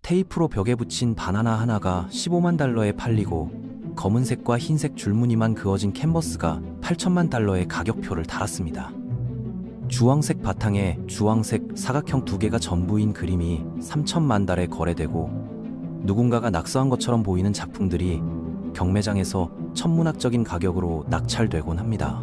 테이프로 벽에 붙인 바나나 하나가 15만 달러에 팔리고 검은색과 흰색 줄무늬만 그어진 캔버스가 8천만 달러의 가격표를 달았습니다. 주황색 바탕에 주황색 사각형 두 개가 전부인 그림이 3천만 달에 거래되고 누군가가 낙서한 것처럼 보이는 작품들이 경매장에서 천문학적인 가격으로 낙찰되곤 합니다.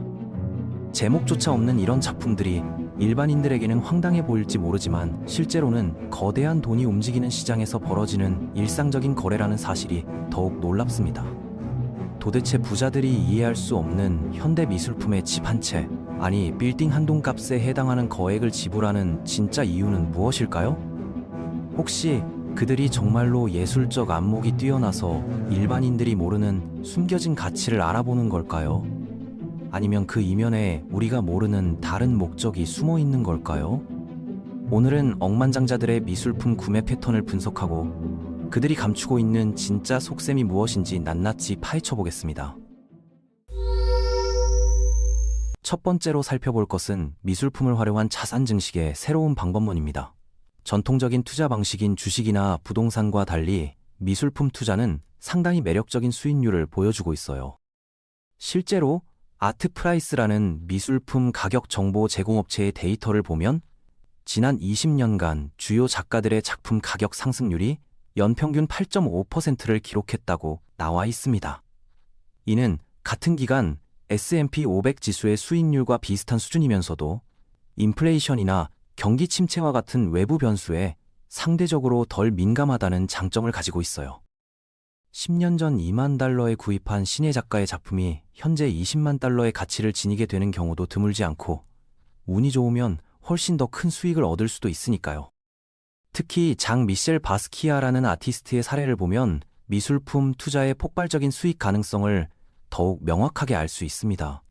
제목조차 없는 이런 작품들이 일반인들에게는 황당해 보일지 모르지만 실제로는 거대한 돈이 움직이는 시장에서 벌어지는 일상적인 거래라는 사실이 더욱 놀랍습니다. 도대체 부자들이 이해할 수 없는 현대 미술품의 집 한 채, 아니 빌딩 한 동 값에 해당하는 거액을 지불하는 진짜 이유는 무엇일까요? 혹시 그들이 정말로 예술적 안목이 뛰어나서 일반인들이 모르는 숨겨진 가치를 알아보는 걸까요? 아니면 그 이면에 우리가 모르는 다른 목적이 숨어 있는 걸까요? 오늘은 억만장자들의 미술품 구매 패턴을 분석하고 그들이 감추고 있는 진짜 속셈이 무엇인지 낱낱이 파헤쳐 보겠습니다. 첫 번째로 살펴볼 것은 미술품을 활용한 자산 증식의 새로운 방법론입니다. 전통적인 투자 방식인 주식이나 부동산과 달리 미술품 투자는 상당히 매력적인 수익률을 보여주고 있어요. 실제로 아트프라이스라는 미술품 가격 정보 제공업체의 데이터를 보면 지난 20년간 주요 작가들의 작품 가격 상승률이 연평균 8.5%를 기록했다고 나와 있습니다. 이는 같은 기간 S&P 500 지수의 수익률과 비슷한 수준이면서도 인플레이션이나 경기 침체와 같은 외부 변수에 상대적으로 덜 민감하다는 장점을 가지고 있어요. 10년 전 2만 달러에 구입한 신예 작가의 작품이 현재 20만 달러의 가치를 지니게 되는 경우도 드물지 않고 운이 좋으면 훨씬 더 큰 수익을 얻을 수도 있으니까요. 특히 장 미셸 바스키아라는 아티스트의 사례를 보면 미술품 투자의 폭발적인 수익 가능성을 더욱 명확하게 알 수 있습니다.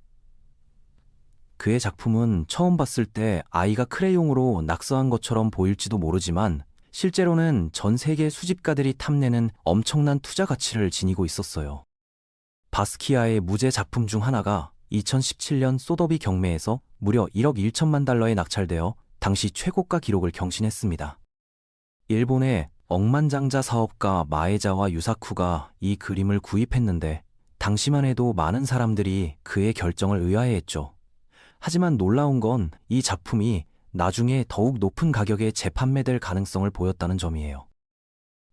그의 작품은 처음 봤을 때 아이가 크레용으로 낙서한 것처럼 보일지도 모르지만 실제로는 전 세계 수집가들이 탐내는 엄청난 투자 가치를 지니고 있었어요. 바스키아의 무제 작품 중 하나가 2017년 소더비 경매에서 무려 1억 1천만 달러에 낙찰되어 당시 최고가 기록을 경신했습니다. 일본의 억만장자 사업가 마에자와 유사쿠가 이 그림을 구입했는데 당시만 해도 많은 사람들이 그의 결정을 의아해했죠. 하지만 놀라운 건 이 작품이 나중에 더욱 높은 가격에 재판매될 가능성을 보였다는 점이에요.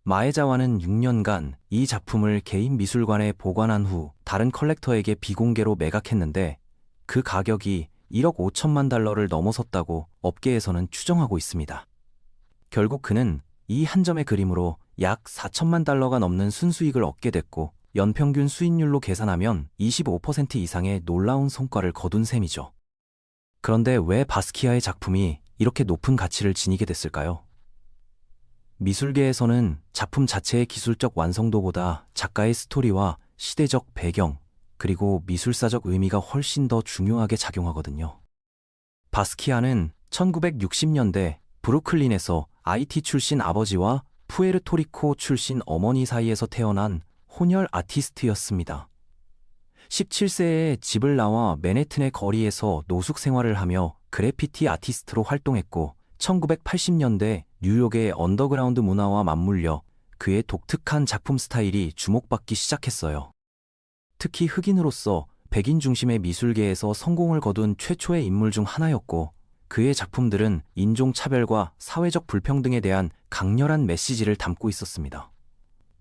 마에자와는 6년간 이 작품을 개인 미술관에 보관한 후 다른 컬렉터에게 비공개로 매각했는데 그 가격이 1억 5천만 달러를 넘어섰다고 업계에서는 추정하고 있습니다. 결국 그는 이 한 점의 그림으로 약 4천만 달러가 넘는 순수익을 얻게 됐고 연평균 수익률로 계산하면 25% 이상의 놀라운 성과를 거둔 셈이죠. 그런데 왜 바스키아의 작품이 이렇게 높은 가치를 지니게 됐을까요? 미술계에서는 작품 자체의 기술적 완성도보다 작가의 스토리와 시대적 배경, 그리고 미술사적 의미가 훨씬 더 중요하게 작용하거든요. 바스키아는 1960년대 브루클린에서 IT 출신 아버지와 푸에르토리코 출신 어머니 사이에서 태어난 혼혈 아티스트였습니다. 17세에 집을 나와 맨해튼의 거리에서 노숙 생활을 하며 그래피티 아티스트로 활동했고 1980년대 뉴욕의 언더그라운드 문화와 맞물려 그의 독특한 작품 스타일이 주목받기 시작했어요. 특히 흑인으로서 백인 중심의 미술계에서 성공을 거둔 최초의 인물 중 하나였고 그의 작품들은 인종차별과 사회적 불평등에 대한 강렬한 메시지를 담고 있었습니다.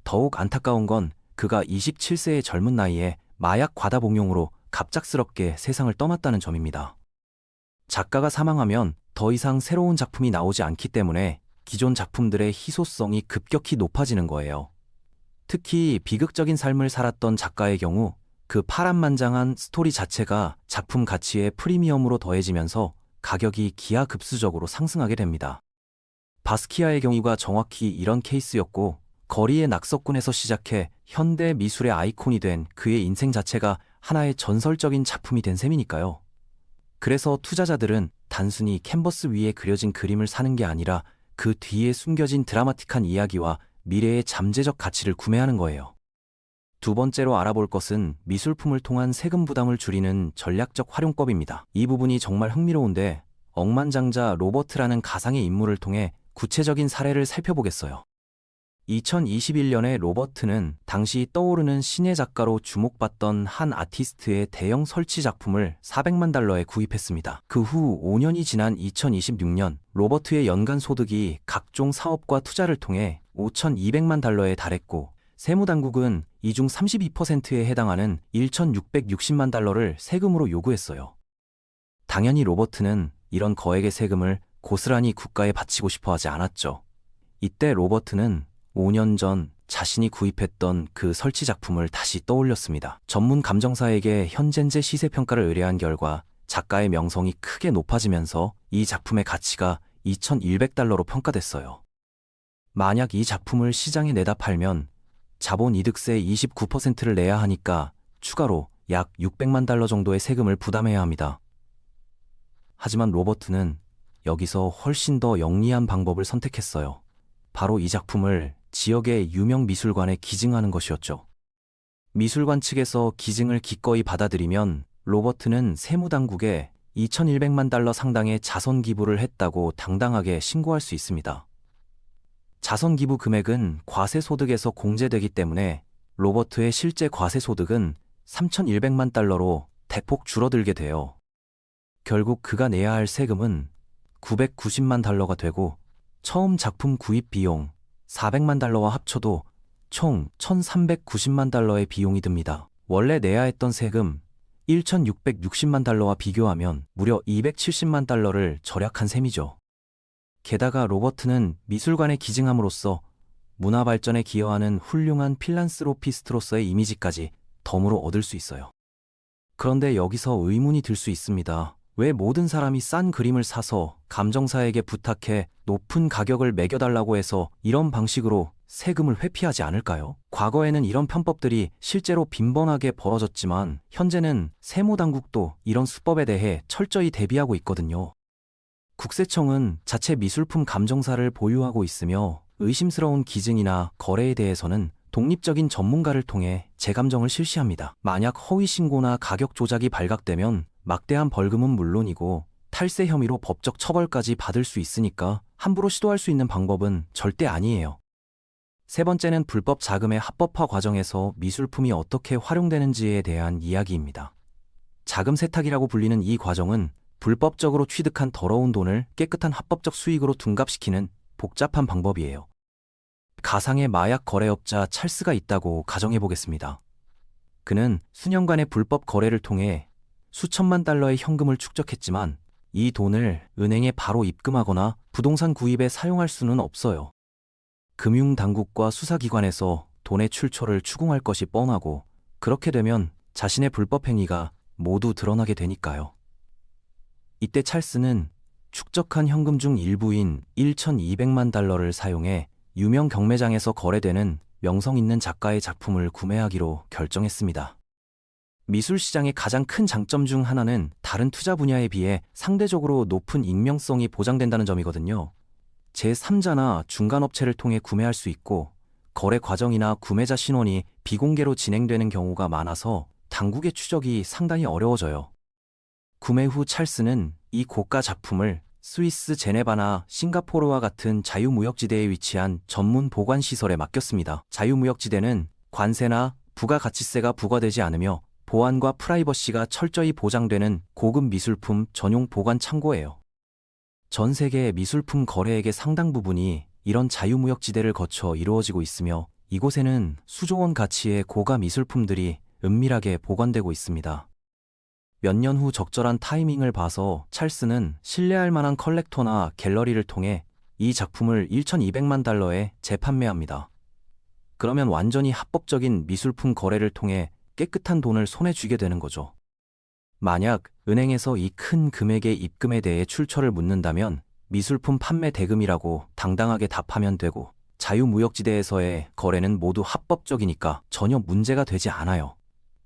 더욱 안타까운 건 그가 27세의 젊은 나이에 마약 과다 복용으로 갑작스럽게 세상을 떠났다는 점입니다. 작가가 사망하면 더 이상 새로운 작품이 나오지 않기 때문에 기존 작품들의 희소성이 급격히 높아지는 거예요. 특히 비극적인 삶을 살았던 작가의 경우 그 파란만장한 스토리 자체가 작품 가치의 프리미엄으로 더해지면서 가격이 기하급수적으로 상승하게 됩니다. 바스키아의 경우가 정확히 이런 케이스였고 거리의 낙서꾼에서 시작해 현대 미술의 아이콘이 된 그의 인생 자체가 하나의 전설적인 작품이 된 셈이니까요. 그래서 투자자들은 단순히 캔버스 위에 그려진 그림을 사는 게 아니라 그 뒤에 숨겨진 드라마틱한 이야기와 미래의 잠재적 가치를 구매하는 거예요. 두 번째로 알아볼 것은 미술품을 통한 세금 부담을 줄이는 전략적 활용법입니다. 이 부분이 정말 흥미로운데 억만장자 로버트라는 가상의 인물을 통해 구체적인 사례를 살펴보겠어요. 2021년에 로버트는 당시 떠오르는 신예 작가로 주목받던 한 아티스트의 대형 설치 작품을 400만 달러에 구입했습니다. 그 후 5년이 지난 2026년 로버트의 연간 소득이 각종 사업과 투자를 통해 5,200만 달러에 달했고 세무당국은 이 중 32%에 해당하는 1,660만 달러를 세금으로 요구했어요. 당연히 로버트는 이런 거액의 세금을 고스란히 국가에 바치고 싶어 하지 않았죠. 이때 로버트는 5년 전 자신이 구입했던 그 설치 작품을 다시 떠올렸습니다. 전문 감정사에게 현재제 시세평가를 의뢰한 결과 작가의 명성이 크게 높아지면서 이 작품의 가치가 2,100달러로 평가됐어요. 만약 이 작품을 시장에 내다 팔면 자본 이득세 29%를 내야 하니까 추가로 약 600만 달러 정도의 세금을 부담해야 합니다. 하지만 로버트는 여기서 훨씬 더 영리한 방법을 선택했어요. 바로 이 작품을 지역의 유명 미술관에 기증하는 것이었죠. 미술관 측에서 기증을 기꺼이 받아들이면 로버트는 세무당국에 2,100만 달러 상당의 자선 기부를 했다고 당당하게 신고할 수 있습니다. 자선 기부 금액은 과세소득에서 공제되기 때문에 로버트의 실제 과세소득은 3,100만 달러로 대폭 줄어들게 돼요. 결국 그가 내야 할 세금은 990만 달러가 되고 처음 작품 구입 비용 400만 달러와 합쳐도 총 1,390만 달러의 비용이 듭니다. 원래 내야 했던 세금 1,660만 달러와 비교하면 무려 270만 달러를 절약한 셈이죠. 게다가 로버트는 미술관에 기증함으로써 문화 발전에 기여하는 훌륭한 필란스로피스트로서의 이미지까지 덤으로 얻을 수 있어요. 그런데 여기서 의문이 들 수 있습니다. 왜 모든 사람이 싼 그림을 사서 감정사에게 부탁해 높은 가격을 매겨달라고 해서 이런 방식으로 세금을 회피하지 않을까요? 과거에는 이런 편법들이 실제로 빈번하게 벌어졌지만 현재는 세무당국도 이런 수법에 대해 철저히 대비하고 있거든요. 국세청은 자체 미술품 감정사를 보유하고 있으며 의심스러운 기증이나 거래에 대해서는 독립적인 전문가를 통해 재감정을 실시합니다. 만약 허위 신고나 가격 조작이 발각되면 막대한 벌금은 물론이고 탈세 혐의로 법적 처벌까지 받을 수 있으니까 함부로 시도할 수 있는 방법은 절대 아니에요. 세 번째는 불법 자금의 합법화 과정에서 미술품이 어떻게 활용되는지에 대한 이야기입니다. 자금 세탁이라고 불리는 이 과정은 불법적으로 취득한 더러운 돈을 깨끗한 합법적 수익으로 둔갑시키는 복잡한 방법이에요. 가상의 마약 거래업자 찰스가 있다고 가정해보겠습니다. 그는 수년간의 불법 거래를 통해 수천만 달러의 현금을 축적했지만 이 돈을 은행에 바로 입금하거나 부동산 구입에 사용할 수는 없어요. 금융당국과 수사기관에서 돈의 출처를 추궁할 것이 뻔하고 그렇게 되면 자신의 불법 행위가 모두 드러나게 되니까요. 이때 찰스는 축적한 현금 중 일부인 1,200만 달러를 사용해 유명 경매장에서 거래되는 명성 있는 작가의 작품을 구매하기로 결정했습니다. 미술 시장의 가장 큰 장점 중 하나는 다른 투자 분야에 비해 상대적으로 높은 익명성이 보장된다는 점이거든요. 제3자나 중간업체를 통해 구매할 수 있고 거래 과정이나 구매자 신원이 비공개로 진행되는 경우가 많아서 당국의 추적이 상당히 어려워져요. 구매 후 찰스는 이 고가 작품을 스위스 제네바나 싱가포르와 같은 자유무역지대에 위치한 전문 보관시설에 맡겼습니다. 자유무역지대는 관세나 부가가치세가 부과되지 않으며 보안과 프라이버시가 철저히 보장되는 고급 미술품 전용 보관 창고예요. 전 세계의 미술품 거래액의 상당 부분이 이런 자유무역지대를 거쳐 이루어지고 있으며 이곳에는 수조 원 가치의 고가 미술품들이 은밀하게 보관되고 있습니다. 몇 년 후 적절한 타이밍을 봐서 찰스는 신뢰할 만한 컬렉터나 갤러리를 통해 이 작품을 1,200만 달러에 재판매합니다. 그러면 완전히 합법적인 미술품 거래를 통해 깨끗한 돈을 손에 쥐게 되는 거죠. 만약 은행에서 이 큰 금액의 입금에 대해 출처를 묻는다면 미술품 판매 대금이라고 당당하게 답하면 되고 자유무역지대에서의 거래는 모두 합법적이니까 전혀 문제가 되지 않아요.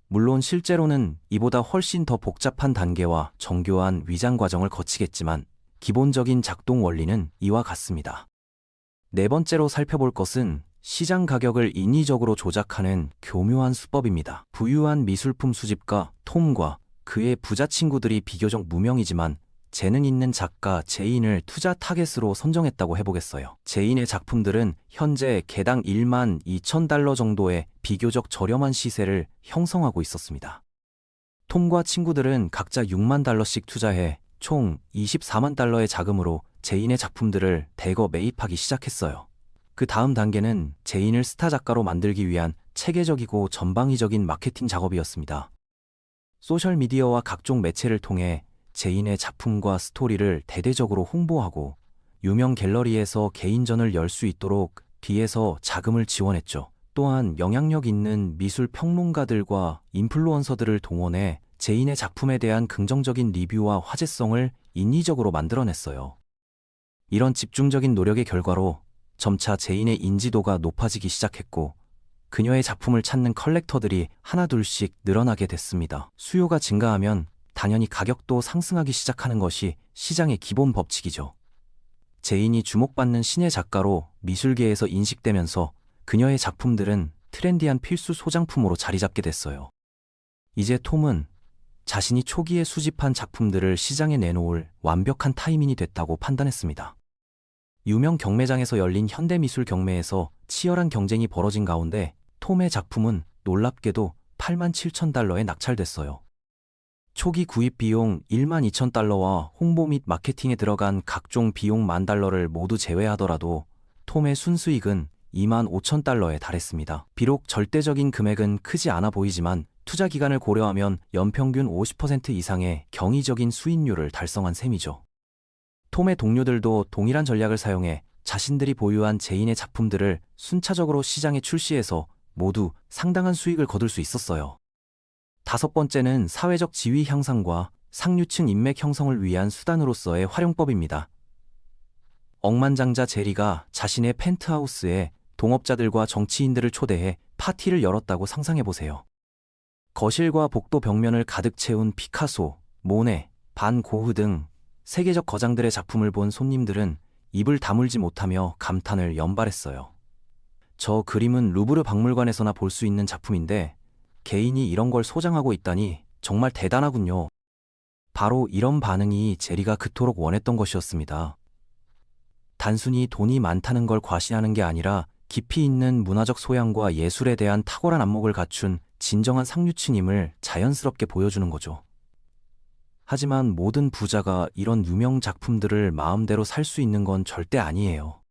물론 실제로는 이보다 훨씬 더 복잡한 단계와 정교한 위장 과정을 거치겠지만 기본적인 작동 원리는 이와 같습니다. 네 번째로 살펴볼 것은 시장 가격을 인위적으로 조작하는 교묘한 수법입니다. 부유한 미술품 수집가 톰과 그의 부자 친구들이 비교적 무명이지만 재능 있는 작가 제인을 투자 타겟으로 선정했다고 해보겠어요. 제인의 작품들은 현재 개당 1만 2천 달러 정도의 비교적 저렴한 시세를 형성하고 있었습니다. 톰과 친구들은 각자 6만 달러씩 투자해 총 24만 달러의 자금으로 제인의 작품들을 대거 매입하기 시작했어요. 그 다음 단계는 제인을 스타 작가로 만들기 위한 체계적이고 전방위적인 마케팅 작업이었습니다. 소셜미디어와 각종 매체를 통해 제인의 작품과 스토리를 대대적으로 홍보하고 유명 갤러리에서 개인전을 열 수 있도록 뒤에서 자금을 지원했죠. 또한 영향력 있는 미술 평론가들과 인플루언서들을 동원해 제인의 작품에 대한 긍정적인 리뷰와 화제성을 인위적으로 만들어냈어요. 이런 집중적인 노력의 결과로 점차 제인의 인지도가 높아지기 시작했고 그녀의 작품을 찾는 컬렉터들이 하나둘씩 늘어나게 됐습니다. 수요가 증가하면 당연히 가격도 상승하기 시작하는 것이 시장의 기본 법칙이죠. 제인이 주목받는 신의 작가로 미술계에서 인식되면서 그녀의 작품들은 트렌디한 필수 소장품으로 자리 잡게 됐어요. 이제 톰은 자신이 초기에 수집한 작품들을 시장에 내놓을 완벽한 타이밍이 됐다고 판단했습니다. 유명 경매장에서 열린 현대미술 경매에서 치열한 경쟁이 벌어진 가운데 톰의 작품은 놀랍게도 8만 7천 달러에 낙찰됐어요. 초기 구입 비용 1만 2천 달러와 홍보 및 마케팅에 들어간 각종 비용 1만 달러를 모두 제외하더라도 톰의 순수익은 2만 5천 달러에 달했습니다. 비록 절대적인 금액은 크지 않아 보이지만 투자 기간을 고려하면 연평균 50% 이상의 경이적인 수익률을 달성한 셈이죠. 톰의 동료들도 동일한 전략을 사용해 자신들이 보유한 제인의 작품들을 순차적으로 시장에 출시해서 모두 상당한 수익을 거둘 수 있었어요. 다섯 번째는 사회적 지위 향상과 상류층 인맥 형성을 위한 수단으로서의 활용법입니다. 억만장자 제리가 자신의 펜트하우스에 동업자들과 정치인들을 초대해 파티를 열었다고 상상해보세요. 거실과 복도 벽면을 가득 채운 피카소, 모네, 반 고흐 등 세계적 거장들의 작품을 본 손님들은 입을 다물지 못하며 감탄을 연발했어요. 저 그림은 루브르 박물관에서나 볼 수 있는 작품인데 개인이 이런 걸 소장하고 있다니 정말 대단하군요. 바로 이런 반응이 제리가 그토록 원했던 것이었습니다. 단순히 돈이 많다는 걸 과시하는 게 아니라 깊이 있는 문화적 소양과 예술에 대한 탁월한 안목을 갖춘 진정한 상류층임을 자연스럽게 보여주는 거죠. 하지만 모든 부자가 이런 유명 작품들을 마음대로 살 수 있는 건 절대 아니에요.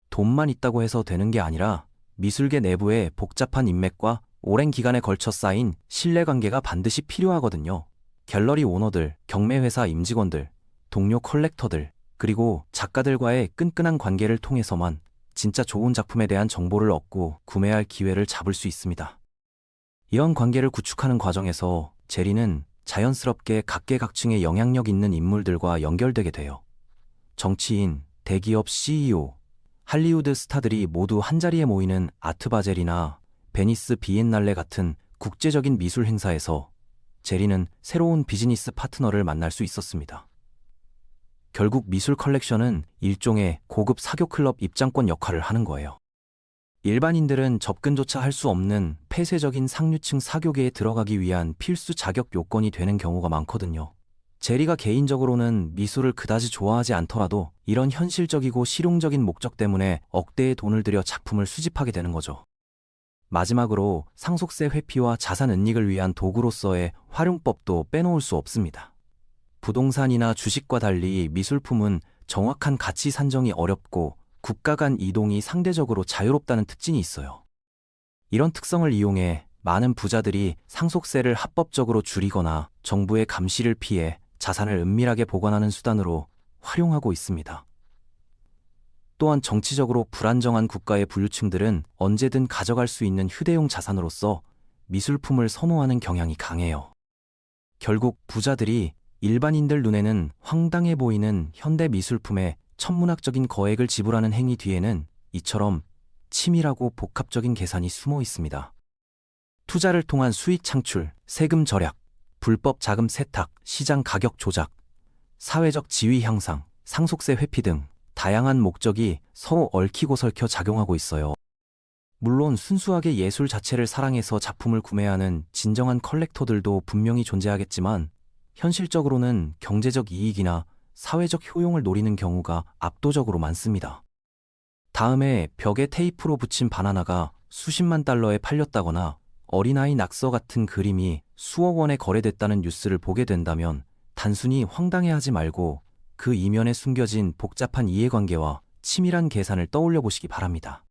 돈만 있다고 해서 되는 게 아니라 미술계 내부에 복잡한 인맥과 오랜 기간에 걸쳐 쌓인 신뢰관계가 반드시 필요하거든요. 갤러리 오너들, 경매회사 임직원들, 동료 컬렉터들, 그리고 작가들과의 끈끈한 관계를 통해서만 진짜 좋은 작품에 대한 정보를 얻고 구매할 기회를 잡을 수 있습니다. 이런 관계를 구축하는 과정에서 제리는 자연스럽게 각계각층의 영향력 있는 인물들과 연결되게 돼요. 정치인, 대기업 CEO, 할리우드 스타들이 모두 한자리에 모이는 아트바젤이나 베니스 비엔날레 같은 국제적인 미술 행사에서 제리는 새로운 비즈니스 파트너를 만날 수 있었습니다. 결국 미술 컬렉션은 일종의 고급 사교 클럽 입장권 역할을 하는 거예요. 일반인들은 접근조차 할 수 없는 폐쇄적인 상류층 사교계에 들어가기 위한 필수 자격 요건이 되는 경우가 많거든요. 제리가 개인적으로는 미술을 그다지 좋아하지 않더라도 이런 현실적이고 실용적인 목적 때문에 억대의 돈을 들여 작품을 수집하게 되는 거죠. 마지막으로 상속세 회피와 자산 은닉을 위한 도구로서의 활용법도 빼놓을 수 없습니다. 부동산이나 주식과 달리 미술품은 정확한 가치 산정이 어렵고 국가 간 이동이 상대적으로 자유롭다는 특징이 있어요. 이런 특성을 이용해 많은 부자들이 상속세를 합법적으로 줄이거나 정부의 감시를 피해 자산을 은밀하게 보관하는 수단으로 활용하고 있습니다. 또한 정치적으로 불안정한 국가의 부유층들은 언제든 가져갈 수 있는 휴대용 자산으로서 미술품을 선호하는 경향이 강해요. 결국 부자들이 일반인들 눈에는 황당해 보이는 현대 미술품에 천문학적인 거액을 지불하는 행위 뒤에는 이처럼 치밀하고 복합적인 계산이 숨어 있습니다. 투자를 통한 수익 창출, 세금 절약, 불법 자금 세탁, 시장 가격 조작, 사회적 지위 향상, 상속세 회피 등 다양한 목적이 서로 얽히고 설켜 작용하고 있어요. 물론 순수하게 예술 자체를 사랑해서 작품을 구매하는 진정한 컬렉터들도 분명히 존재하겠지만 현실적으로는 경제적 이익이나 사회적 효용을 노리는 경우가 압도적으로 많습니다. 다음에 벽에 테이프로 붙인 바나나가 수십만 달러에 팔렸다거나 어린아이 낙서 같은 그림이 수억 원에 거래됐다는 뉴스를 보게 된다면 단순히 황당해하지 말고 그 이면에 숨겨진 복잡한 이해관계와 치밀한 계산을 떠올려 보시기 바랍니다.